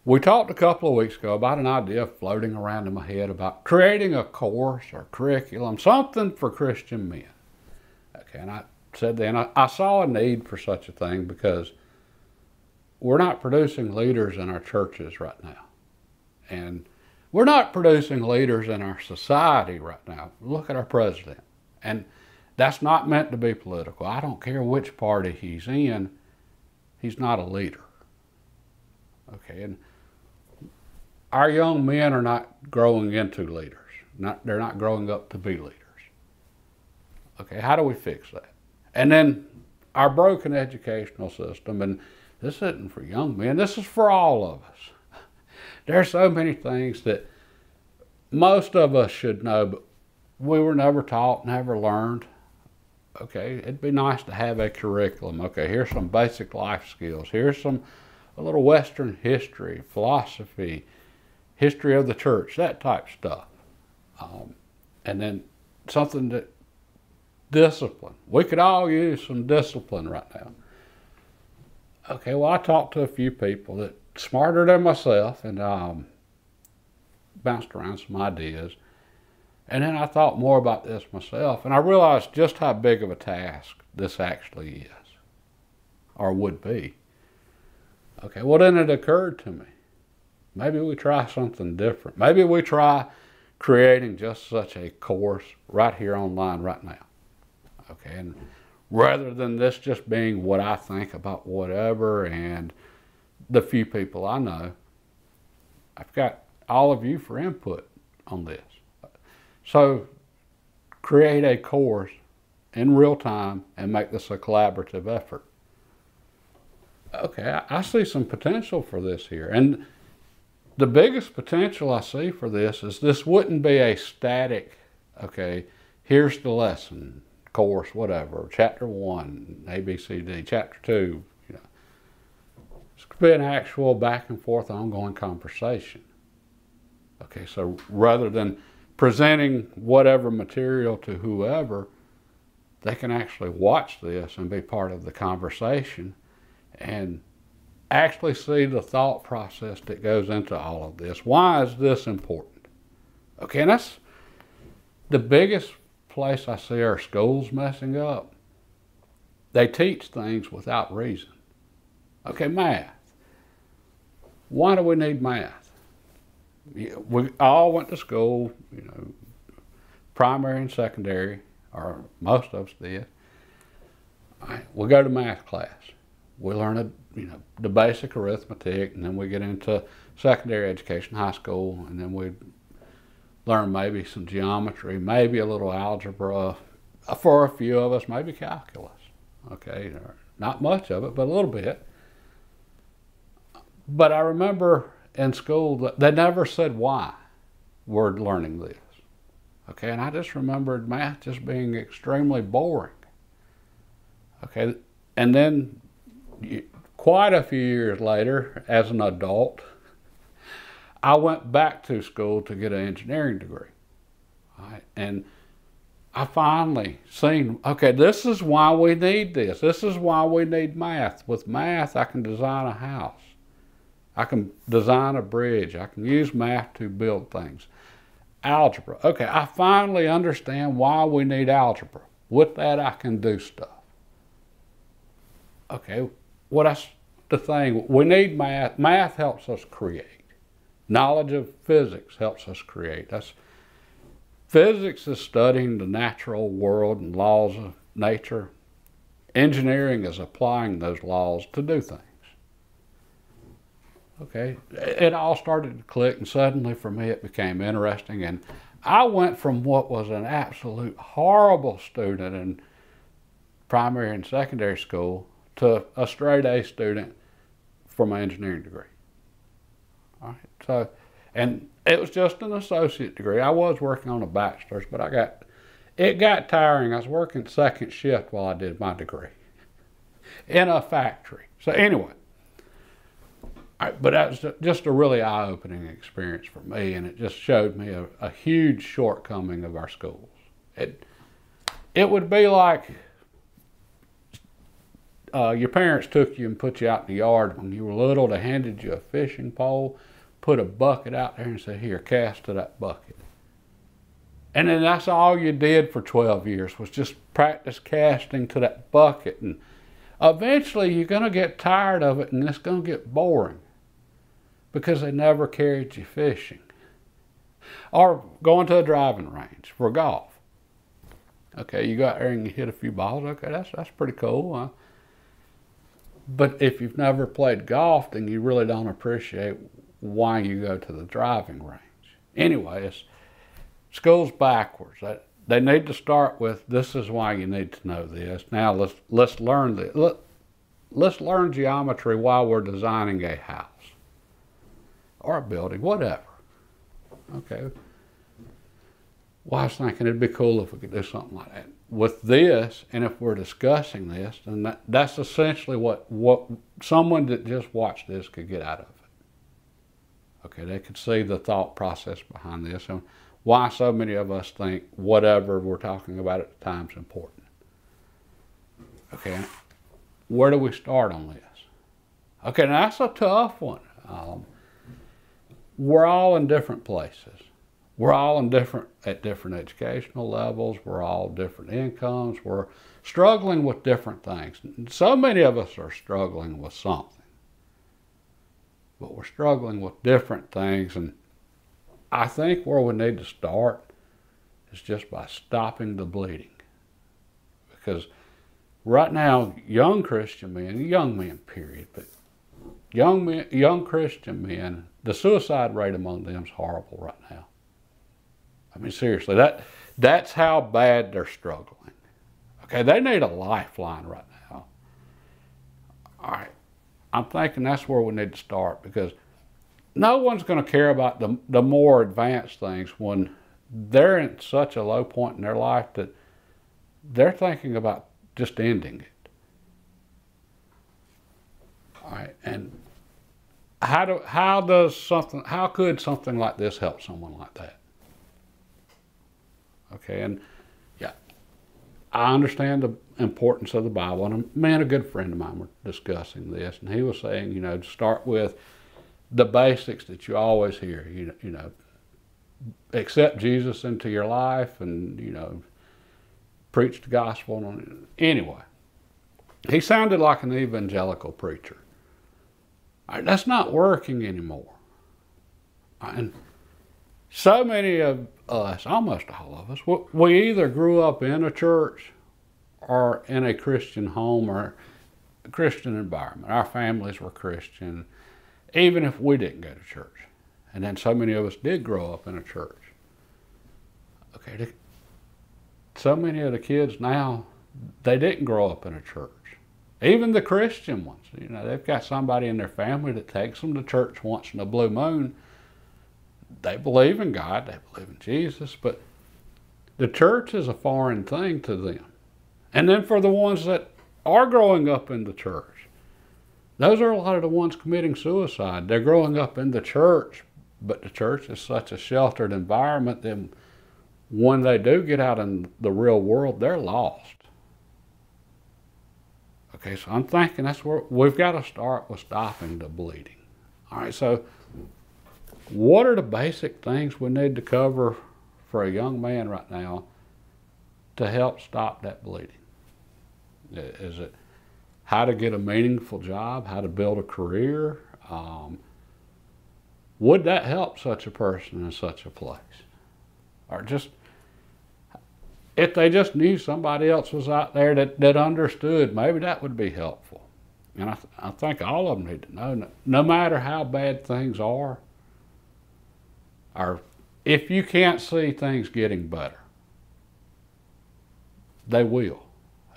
We talked a couple of weeks ago about an idea floating around in my head about creating a course or curriculum, something for Christian men. Okay, and I said then I saw a need for such a thing because we're not producing leaders in our churches right now. And we're not producing leaders in our society right now. Look at our president. And that's not meant to be political. I don't care which party he's in, he's not a leader. Okay, and our young men are not growing into leaders. They're not growing up to be leaders. Okay, how do we fix that? And then our broken educational system, and this isn't for young men, this is for all of us. There are so many things that most of us should know, but we were never taught, never learned. Okay, it'd be nice to have a curriculum. Okay, here's some basic life skills. Here's a little Western history, philosophy, history of the church, that type stuff. And then something that discipline. We could all use some discipline right now. Okay, well, I talked to a few people that smarter than myself and bounced around some ideas. And then I thought more about this myself, and I realized just how big of a task this actually is, or would be. Okay, well, then it occurred to me, maybe we try something different. Maybe we try creating just such a course right here online right now. Okay, and rather than this just being what I think about whatever and the few people I know, I've got all of you for input on this. So create a course in real time and make this a collaborative effort. Okay, I see some potential for this here. And the biggest potential I see for this wouldn't be a static, okay, here's the lesson, course, whatever, chapter 1, A, B, C, D, chapter 2, you know. This could be an actual back and forth ongoing conversation. Okay, so rather than presenting whatever material to whoever, they can actually watch this and be part of the conversation and actually see the thought process that goes into all of this. Why is this important? Okay, and that's the biggest place I see our schools messing up. They teach things without reason. Okay, math. Why do we need math? We all went to school, you know, primary and secondary, or most of us did. We go to math class. We learn, the basic arithmetic, and then we get into secondary education, high school, and then we learn maybe some geometry, maybe a little algebra, for a few of us, maybe calculus. Okay, not much of it, but a little bit. But I remember in school that they never said why we're learning this. Okay, and I just remembered math just being extremely boring. Okay, and then quite a few years later, as an adult, I went back to school to get an engineering degree. Right? And I finally seen, okay, this is why we need this. This is why we need math. With math, I can design a house. I can design a bridge. I can use math to build things. Algebra. Okay, I finally understand why we need algebra. With that, I can do stuff. Okay, that's the thing. We need math. Math helps us create. Knowledge of physics helps us create. Physics is studying the natural world and laws of nature. Engineering is applying those laws to do things. Okay, it all started to click, and suddenly for me it became interesting, and I went from what was an absolute horrible student in primary and secondary school to a straight A student for my engineering degree. All right, so, and it was just an associate degree. I was working on a bachelor's, but it got tiring. I was working second shift while I did my degree in a factory. So anyway, but that was just a really eye-opening experience for me, and it just showed me a huge shortcoming of our schools. It would be like your parents took you and put you out in the yard when you were little. They handed you a fishing pole, put a bucket out there and said, here, cast to that bucket. And then that's all you did for 12 years was just practice casting to that bucket. And eventually you're going to get tired of it and it's going to get boring because they never carried you fishing. Or going to a driving range for golf. Okay, you go out there and you hit a few balls. Okay, that's pretty cool, huh? But if you've never played golf, then you really don't appreciate why you go to the driving range. Anyway, school's backwards. They need to start with, this is why you need to know this. Now let's learn this. Let's learn geometry while we're designing a house or a building, whatever. Okay. Well, I was thinking it'd be cool if we could do something like that. With this, and if we're discussing this, then that's essentially what someone that just watched this could get out of it. Okay, they could see the thought process behind this and why so many of us think whatever we're talking about at the time is important. Okay, where do we start on this? Okay, now that's a tough one. We're all in different places. We're all at different educational levels. We're all different incomes. We're struggling with different things. So many of us are struggling with something. But we're struggling with different things. And I think where we need to start is just by stopping the bleeding. Because right now, young Christian men, young men period, but young Christian men, the suicide rate among them is horrible right now. I mean, seriously, that's how bad they're struggling. Okay, they need a lifeline right now. All right, I'm thinking that's where we need to start because no one's going to care about the more advanced things when they're in such a low point in their life that they're thinking about just ending it. All right, and how could something like this help someone like that? Okay, and yeah, I understand the importance of the Bible. And a good friend of mine were discussing this, and he was saying, to start with the basics that you always hear. Accept Jesus into your life, and preach the gospel. Anyway, he sounded like an evangelical preacher. That's not working anymore. And so many of us, almost all of us, we either grew up in a church or in a Christian home or a Christian environment. Our families were Christian, even if we didn't go to church. And then so many of us did grow up in a church. Okay, so many of the kids now, they didn't grow up in a church. Even the Christian ones, they've got somebody in their family that takes them to church once in a blue moon. They believe in God, they believe in Jesus, but the church is a foreign thing to them. And then for the ones that are growing up in the church, those are a lot of the ones committing suicide. They're growing up in the church, but the church is such a sheltered environment that when they do get out in the real world, they're lost. Okay, so I'm thinking that's where we've got to start with stopping the bleeding. All right, so what are the basic things we need to cover for a young man right now to help stop that bleeding? Is it how to get a meaningful job, how to build a career? Would that help such a person in such a place? Or just, if they just knew somebody else was out there that understood, maybe that would be helpful. And I think all of them need to know, no matter how bad things are, or if you can't see things getting better, they will.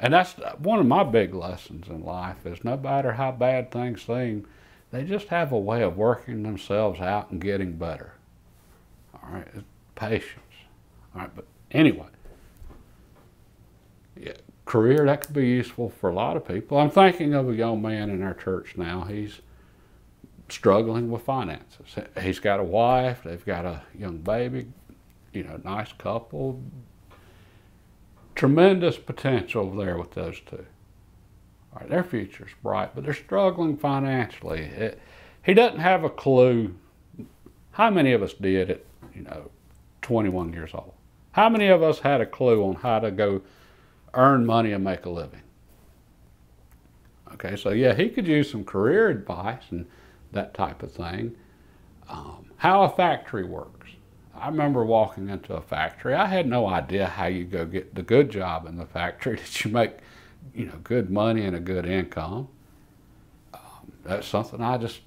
And that's one of my big lessons in life is no matter how bad things seem, they just have a way of working themselves out and getting better. All right, patience. All right, but anyway, yeah, career, that could be useful for a lot of people. I'm thinking of a young man in our church now. He's struggling with finances. He's got a wife, they've got a young baby, nice couple. Tremendous potential there with those two. All right, their future's bright, but they're struggling financially. He doesn't have a clue. How many of us did at, 21 years old? How many of us had a clue on how to go earn money and make a living? Okay, so yeah, he could use some career advice and that type of thing. How a factory works. I remember walking into a factory. I had no idea how you go get the good job in the factory that you make, good money and a good income. That's something I just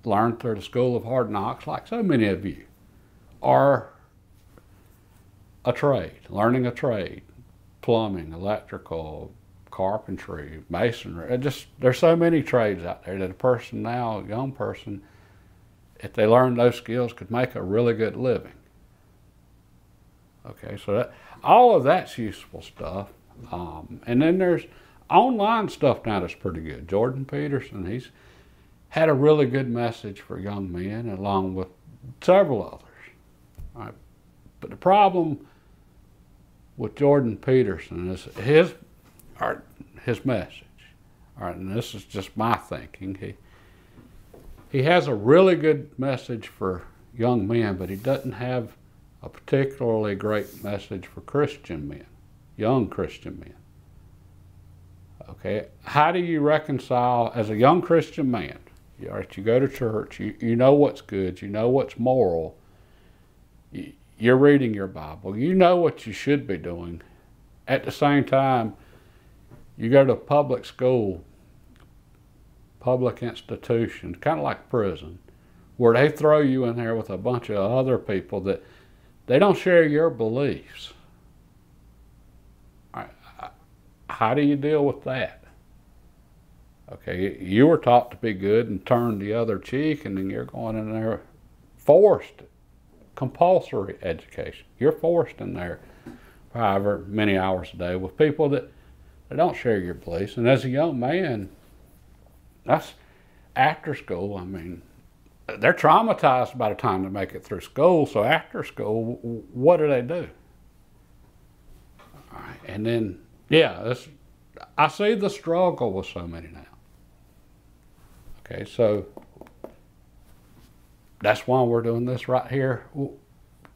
learned through the School of Hard Knocks, like so many of you. Or a trade, learning a trade, plumbing, electrical, carpentry, masonry. There's so many trades out there that a person now, a young person, if they learned those skills, could make a really good living. Okay, so all of that's useful stuff. And then there's online stuff now that's pretty good. Jordan Peterson, he's had a really good message for young men, along with several others. All right. But the problem with Jordan Peterson is his message. All right, and this is just my thinking. He has a really good message for young men, but he doesn't have a particularly great message for Christian men, young Christian men. Okay, how do you reconcile, as a young Christian man, all right, you go to church, you know what's good, you know what's moral, you're reading your Bible, you know what you should be doing. At the same time, you go to public school, public institution, kind of like prison, where they throw you in there with a bunch of other people that they don't share your beliefs. How do you deal with that? Okay, you were taught to be good and turn the other cheek, and then you're going in there forced, compulsory education. You're forced in there however many hours a day with people that don't share your beliefs. And as a young man, that's after school. I mean, they're traumatized by the time they make it through school. So after school, what do they do? All right, and then, yeah, I see the struggle with so many now. Okay, so that's why we're doing this right here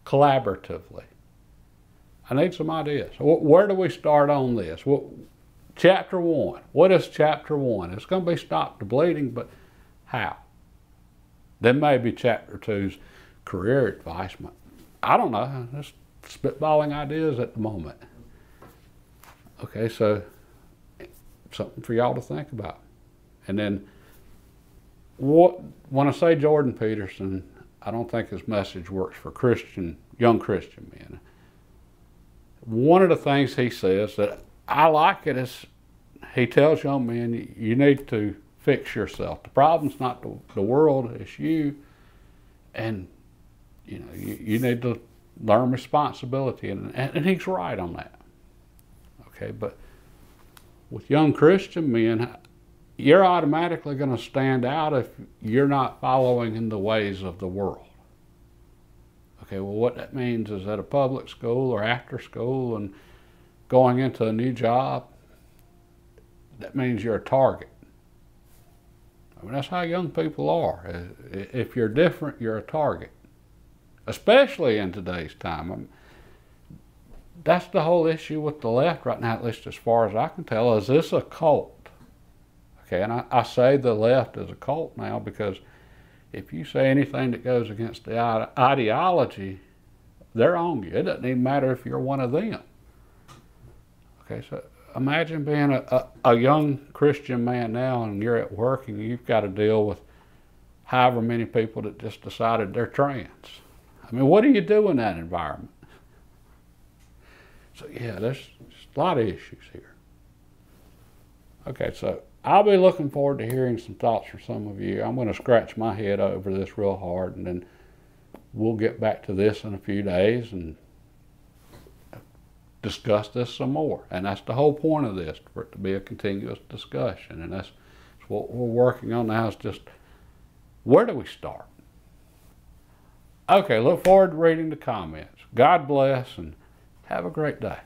collaboratively. I need some ideas. Where do we start on this? Chapter 1. What is chapter 1? It's going to be stop the bleeding, but how? Then maybe chapter 2's career advice. I don't know. Just spitballing ideas at the moment. Okay, so something for y'all to think about. And then when I say Jordan Peterson, I don't think his message works for young Christian men. One of the things he says that I like it is he tells young men, you need to fix yourself. The problem's not the world, it's you. And you need to learn responsibility. And he's right on that. Okay, but with young Christian men, you're automatically going to stand out if you're not following in the ways of the world. Okay, well, what that means is at a public school or after school and going into a new job, that means you're a target. I mean, that's how young people are. If you're different, you're a target, especially in today's time. That's the whole issue with the left right now, at least as far as I can tell. Is this a cult? Okay, and I say the left is a cult now because if you say anything that goes against the ideology, they're on you. It doesn't even matter if you're one of them. Okay, so imagine being a young Christian man now and you're at work and you've got to deal with however many people that just decided they're trans. I mean, what do you do in that environment? So yeah, there's a lot of issues here. Okay, so I'll be looking forward to hearing some thoughts from some of you. I'm going to scratch my head over this real hard, and then we'll get back to this in a few days and discuss this some more. And that's the whole point of this, for it to be a continuous discussion. And that's what we're working on now, is just where do we start? Okay, look forward to reading the comments. God bless and have a great day.